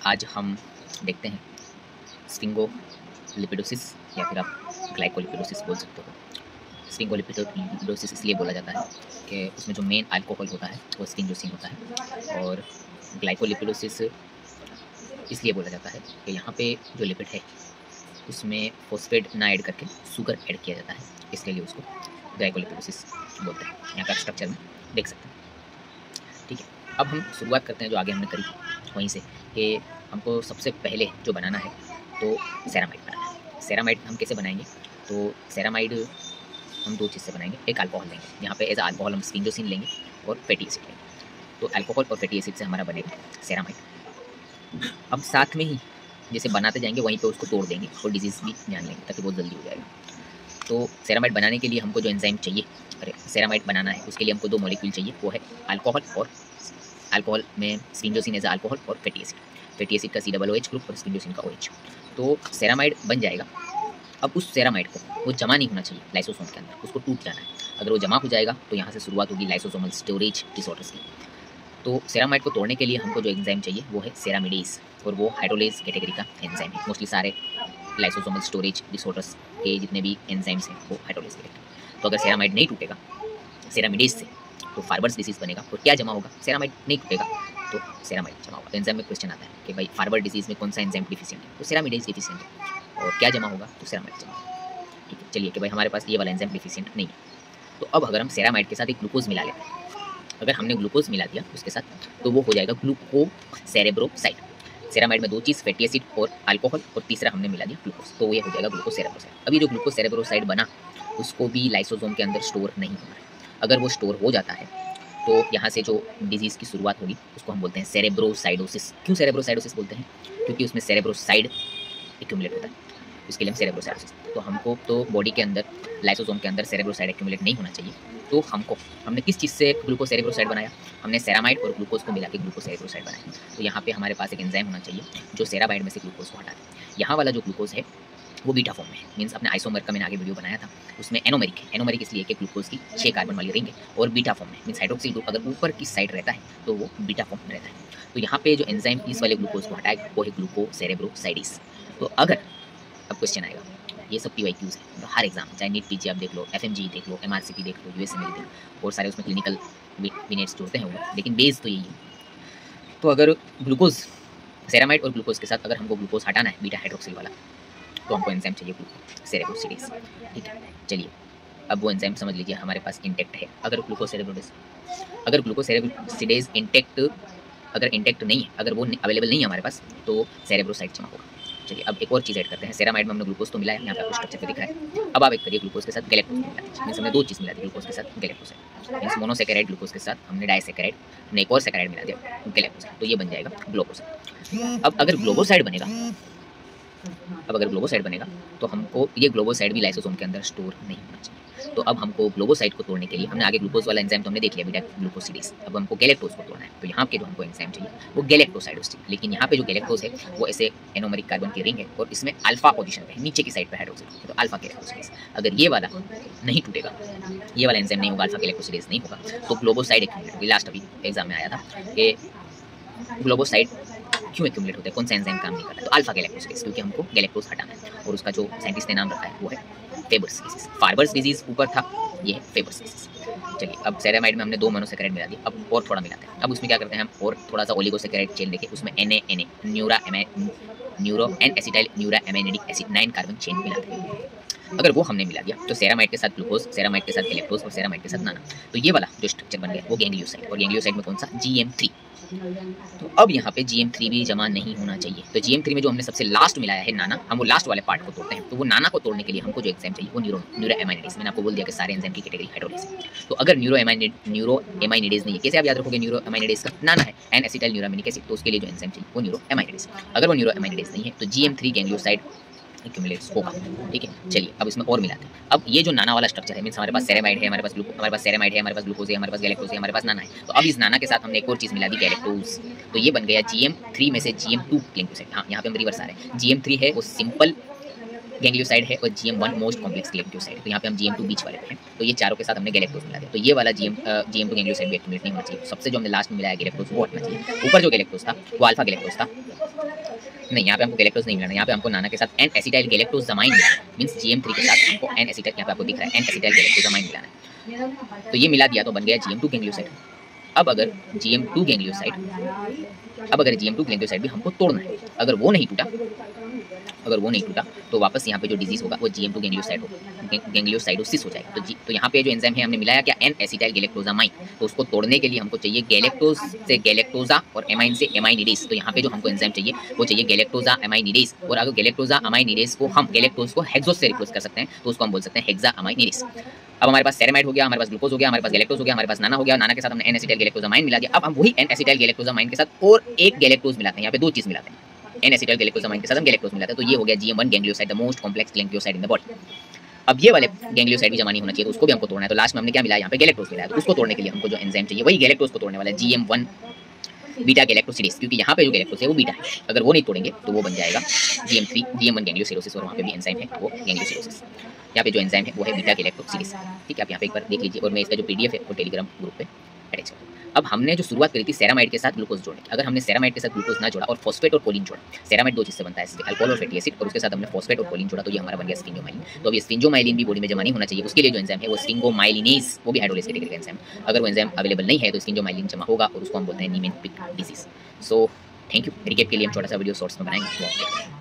आज हम देखते हैं स्फिंगोलिपिडोसिस या फिर आप ग्लाइकोलिपिडोसिस बोल सकते हो। स्फिंगोलिपिडोसिस इसलिए बोला जाता है कि उसमें जो मेन अल्कोहल होता है वो स्फिंगोसिन होता है, और ग्लाइकोलिपिडोसिस इसलिए बोला जाता है कि यहाँ पे जो लिपिड है उसमें फॉस्फेट ना ऐड करके शुगर ऐड किया जाता है, इसलिए उसको ग्लाइकोलिपिडोसिस बोलते हैं। यहाँ का स्ट्रक्चर में देख सकते हैं। ठीक है, अब हम शुरुआत करते हैं जो आगे हमने करी वहीं से, कि हमको सबसे पहले जो बनाना है तो सेरामाइड बनाना है। सेरामाइड हम कैसे बनाएंगे? तो सेरामाइड हम दो चीज़ से बनाएंगे। एक अल्कोहल लेंगे, यहाँ पे एज अल्कोहल हम स्फिंगोसिन लेंगे और फैटी एसिड लेंगे। तो अल्कोहल और फैटी एसिड से हमारा बनेगा सेरामाइड। अब साथ में ही जैसे बनाते जाएंगे वहीं पे उसको तोड़ देंगे और डिजीज़ भी जान लेंगे ताकि बहुत जल्दी हो जाएगा। तो सेरामाइड बनाने के लिए हमको जो एंजाइम चाहिए, अरे सेरामाइड बनाना है उसके लिए हमको दो मॉलिक्यूल चाहिए, वो है अल्कोहल और अल्कोहल में स्फिंगोसिन एज अल्कोहल और फैटी एसिड। फैटी एसिड का COOH ग्रुप और स्फिंगोसिन का OH। तो सेरामाइड बन जाएगा। अब उस सेरामाइड को वो जमा नहीं होना चाहिए लाइसोसोम के अंदर, उसको टूट जाना है। अगर वो जमा हो जाएगा तो यहाँ से शुरुआत होगी लाइसोसोमल स्टोरेज डिसऑर्डर्स की। तो सेरामाइड को तोड़ने के लिए हमको जो एंजाइम चाहिए वो है सेरामिडेज, और वो हाइड्रोलेज कैटेगरी का एंजाइम है। मोस्टली सारे लाइसोसोमल स्टोरेज डिसऑर्डर्स के जितने भी एंजाइम्स हैं वो हाइड्रोलेज कैटेगरी। तो अगर सेरामाइड नहीं टूटेगा सेरामिडेज से तो फार्वर्स डिसीज बनेगा, और क्या जमा होगा? सेरामाइड नहीं टूटेगा तो सेरामाइड जमा होगा। तो एंजाइम में क्वेश्चन आता है कि भाई फार्वर्ड डिसीज में कौन सा एंजाइम डिफिशिएंट है? तो सेरामिडेज डिफिशिएंट है, और क्या जमा होगा? तो सेरामाइड जमा होगा। ठीक है, चलिए कि भाई हमारे पास ये वाला एंजाइम डिफिशिएंट नहीं है। तो अब अगर हम सेरामाइड के साथ एक ग्लूकोज मिला लेते हैं, अगर हमने ग्लूकोज मिला दिया उसके साथ तो वो हो जाएगा ग्लूकोसेरेब्रोसाइड। सेरामाइड में दो चीज़ फैटी एसिड और अल्कोहल, और तीसरा हमने मिला दिया ग्लूकोज, तो ये हो जाएगा ग्लूकोसेरेब्रोसाइड। अभी जो ग्लूकोसेरेब्रोसाइड बना उसको भी लाइसोसोम के अंदर स्टोर नहीं होना है। अगर वो स्टोर हो जाता है तो यहाँ से जो डिजीज़ की शुरुआत होगी उसको हम बोलते हैं सेरेब्रोसाइडोसिस। क्यों सेरेब्रोसाइडोसिस बोलते हैं? क्योंकि उसमें सेरेब्रोसाइड एक्यूमुलेट होता है, इसके लिए हम सेरेब्रोसाइडोसिस। तो हमको तो बॉडी के अंदर लाइसोसोम के अंदर सेरेब्रोसाइड एक्यूमुलेट नहीं होना चाहिए। तो हमने किस चीज़ से ग्लूकोसेरेब्रोसाइड बनाया? हमने सेरामाइड और ग्लूकोज को मिला के ग्लूकोसेरेब्रोसाइड बनाया। तो यहाँ पे हमारे पास एक एंजाइम होना चाहिए जो सेरामाइड में से ग्लूकोज को हटा दे। यहाँ वाला जो ग्लूकोज है वो बीटा फॉर्म में है, मीन्स अपने आइसोमर का मैंने आगे वीडियो बनाया था, उसमें एनोमेरिक है। एनोमेरिक इसलिए कि ग्लूकोज की 6 कार्बन वाली रिंग है, और बीटा फॉर्म में मीन्स हाइड्रोक्सिल ग्रुप अगर ऊपर की साइड रहता है तो वो बीटा फॉर्म में रहता है। तो यहाँ पे जो एंजाइम इस वाले ग्लूकोज को हटाएगा वो है ग्लूकोसेरेब्रोसाइडिस। तो अगर अब क्वेश्चन आएगा, ये सब PYQs है, तो हर एग्जाम चाहे नीट PG आप देख लो, FMG देख लो, MRCP देख लो, USMLE देख लो, और सारे उसमें क्लिनिकल विनेट्स जोड़ते हैं वो, लेकिन बेस तो यही है। तो अगर ग्लूकोज सेरामाइड और ग्लूकोज के साथ अगर हमको ग्लूकोज हटाना है बीटा हाइड्रोक्सिल वाला, तो हमको एंजाइम चाहिए ग्लूकोसेरेब्रोसिडेज। ठीक है, चलिए अब वो एंजाइम समझ लीजिए हमारे पास इंटेक्ट है। अगर ग्लूकोसेरेब्रोसिडेज इंटेक्ट नहीं है, अगर वो अवेलेबल नहीं है हमारे पास, तो सेरेब्रोसाइड जमा होगा। चलिए अब एक और चीज़ ऐड करते हैं। सेरामाइड में हमने ग्लूकोज तो मिला है, यहाँ पे आपको स्ट्रक्चर पे दिख रहा है। अब आप एक करिए ग्लूकोज के साथ गैलेक्टोज मिला दीजिए, मीन्स हमने दो चीज़ मिला दी ग्लूकोज के साथ गैलेक्टोसाइड, मीन्स मोनोसेकेराइड ग्लूकोज के साथ हमने डाइसेकेराइड, हमने एक और सेकेराइड मिला दिया गैलेक्टोसाइड, तो ये बन जाएगा ग्लूकोसाइड। अब अगर ग्लोबोसाइड बनेगा तो हमको ये ग्लोबोसाइड भी लाइसोसोम के अंदर स्टोर नहीं होना चाहिए। तो अब हमको ग्लोबोसाइड को तोड़ने के लिए, हमने आगे ग्लूकोज वाला एंजाइम तो हमने देख लिया बीटा ग्लूकोसिडेज, अब हमको गैलेक्टोज को तोड़ना है। तो यहाँ पे जो हमको एंजाइम चाहिए वो गैलेक्टोसाइडोज चाहिए, लेकिन यहाँ पे जो गैलेक्टोज है वो ऐसे एनोमेरिक कार्बन की रिंग है, और इसमें अल्फा पोजीशन पे है, नीचे की साइड पे हाइड्रोक्सिल, तो अल्फा गैलेक्टोसिडेज। अगर ये वाला नहीं टूटेगा, ये वाला एंजाइम नहीं होगा, अल्फा गैलेक्टोसिडेज नहीं होगा, तो ग्लोबोसाइड एक्यूमुलेट होगी। लास्ट अभी एग्जाम में आया था कि ग्लोबोसाइड क्यों एक्यूमुलेट होता है, कौन सा एंजाइम काम नहीं करता है? तो अल्फा गैलेक्टोसिडेज, क्योंकि हमको गैलेक्टोज हटाना है, और उसका जो साइंटिस्ट ने नाम रखा है वो है फेबर्स डिजीज। फार्बर्स डिजीज ऊपर था, ये है फेबर्स डिजीज। चलिए अब सेरामाइड में हमने दो मोनोसेकेराइड मिला दिया, अब और थोड़ा मिलाते हैं। अब उसमें क्या करते हैं हम, और थोड़ा सा ओलिगोसेकेराइड चेन लेके उसमें neuro N acetyl neuraminic acid 9 carbon chain मिलाते हैं। अगर वो हमने मिला दिया तो सेरामाइड के साथ ग्लूकोज, सेरामाइड के साथ गैलेक्टोज, और सेरामाइड के साथ नाना, तो ये वाला जो स्ट्रक्चर बन गया वो गैंग्लियोसाइड, और गैंग्लियोसाइड में कौन सा? GM3। तो अब यहाँ पे GM3 भी जमा नहीं होना चाहिए। तो GM3 में जो हमने सबसे लास्ट मिलाया है नाना, हम वो लास्ट वाले पार्ट को तोड़ते हैं। तो वो नाना को तोड़ने के लिए हमको जो एंजाइम चाहिए वो न्यूरोएमाइनिडेज। मैंने आपको बोल दिया कि सारे एंजाइम की कैटेगरी हाइड्रोलेज है। तो अगर न्यूरोएमाइनिडेज नहीं है, कैसे आप याद रखोगे न्यूरोएमाइनिडेज का? नाना है एन एसिटाइल न्यूरामिनिक एसिड, तो उसके लिए जो एंजाइम चाहिए वो न्यूरोएमाइनिडेज। अगर वो न्यूरोएमाइनिडेज नहीं है तो GM3 गैंग्लियोसाइड एक्यूमुलेट्स होगा। ठीक है, चलिए अब इसमें और मिलाते हैं। अब ये जो नाना वाला स्ट्रक्चर है, मींस हमारे पास सेरामाइड है, हमारे पास सेरामाइड है, हमारे पास ग्लूकोज है, हमारे पास गैलेक्टोज है, हमारे पास नाना है। तो अब इस नाना के साथ हमने एक और चीज़ मिला दी गैलेक्टोज, तो ये बन गया GM3 में से GM2 ग्लिकोसाइड। हाँ, यहाँ पे हम रिवर्स आ रहे हैं। GM3 है वो सिंपल गैंग्लियोसाइड है और GM1 मोस्ट कॉम्प्लेक्स गैंग्लियोसाइड है। तो यहाँ पे हम GM2 बीच वाले पे हैं, तो ये चारों के साथ हमने गैलेक्टोज मिला दिया। तो ये वाला GM2 गैंग्लियोसाइड भी एक्टिवेट नहीं होना चाहिए। सबसे जो हमने लास्ट में मिलाया गैलेक्टोज वो हटना चाहिए। ऊपर जो गैलेक्टोज था वो अल्फा गैलेक्टोज था, नहीं यहाँ पे हमको गैलेक्टोज नहीं मिलाना, यहाँ पे हमको नाना के साथ एन एसिटाइल गैलेक्टोजामाइन मिलाना है। मींस GM3 के साथ हमको एन एसिटाइल, यहाँ पे आपको दिख रहा है एन एसिटाइल गैलेक्टोजामाइन मिलाना है। तो ये मिला दिया तो बन गया GM2 गैंग्लियोसाइड। अब अगर GM2 गैंग्लियोसाइड भी हमको तोड़ना है, अगर वो नहीं टूटा तो वापस यहाँ पे जो डिजीज होगा वो GM2 गैंग्लियोसाइडोसिस हो जाएगा। तो यहाँ पे जो एंजाइम है हमने मिलाया क्या, एन एसिटाइल गैलेक्टोजामाइन। तो उसको तोड़ने के लिए हमको चाहिए गैलेक्टोज से गैलेक्टोजा और एमाइन से एमाइनिडेज। तो यहाँ पे जो हमको एंजाइम चाहिए वो चाहिए गैलेक्टोजा एमाइनिडेज। और अगर गैलेक्टोजा अमाइनिडेज को हम गैलेक्टोज को हेक्सोज से रिप्लेस कर सकते हैं तो उसको हम बोल सकते हैं हेक्सा अमाइनिडेज। अब हमारे पास सेरेमाइड हो गया, हमारे पास ग्लूकोज हो गया, हमारे पास गैलेक्टोज हो गया, हमारे पास नाना हो गया, नाना के साथ हमने एन एसिटाइल गैलेक्टोजामाइन मिला दिया। अब हम वही एन एसिटाइल गैलेक्टोजामाइन के साथ और एक गैलेक्टोज मिलाते हैं, यहाँ पे दो चीज मिलाते हैं, एन एसिटाइल गैलेक्टोजामाइन के साथ हम गैलेक्टोज मिलाते हैं। तो ये हो गया GM1 ganglioside, the most complex ganglioside in the body. अब ये वाले गैंग्लियोसाइड भी जमा नहीं होना चाहिए, तो उसको भी हमको तोड़ना है। तो लास्ट में हमने क्या मिलाया, यहाँ पे गैलेक्टोज मिलाया। तो उसको तोड़ने के लिए हमको जो एंजाइम चाहिए वही गैलेक्टोज को तोड़ने वाला है, GM1 बीटा गैलेक्टोसिडेज, क्योंकि यहाँ पे जो गैलेक्टोज है वो बीटा है। अगर वो नहीं तोड़ेंगे तो वो बन जाएगा GM1 गैंग्लियोसिडोसिस, और वहाँ पे भी एंजाइम है वो गैंग्लियोसिडोसिस। यहाँ पे जो एंजाइम है वो है बीटा गैलेक्टोसिडेज। ठीक है, आप यहाँ पे एक बार देख लीजिए, और मैं इसका जो PDF है वो टेलीग्राम ग्रुप पे अटैच करूँ। अब हमने जो शुरुआत करी थी सेरामाइड के साथ ग्लूकोज जोड़ने की, अगर हमने सेरामाइड के साथ ग्लूकोज ना जोड़ा और फॉस्फेट और कोलिन जोड़ा, सेरामाइड दो चीज से बनता है, अल्कोहल और फैटी एसिड, और उसके साथ हमने फॉस्फेट और कोलिन जोड़ा तो ये हमारा बन गया स्फिंगोमाइलिन। तो अब ये स्फिंगोमाइलिन भी बॉडी में जमा नहीं होना चाहिए, उसके लिए जो एंजाइम है वो स्फिंगोमाइलिनेज, वो भी हाइड्रोलिस कैटेगरी का एंजाइम। अगर वो एंजाइम अवेलेबल नहीं है तो स्फिंगोमाइलिन जमा होगा और उसको हम बोलते हैं Niemann Pick disease. So thank you. Recap के लिए हम छोटा सा वीडियो शॉर्ट्स में बनाएंगे।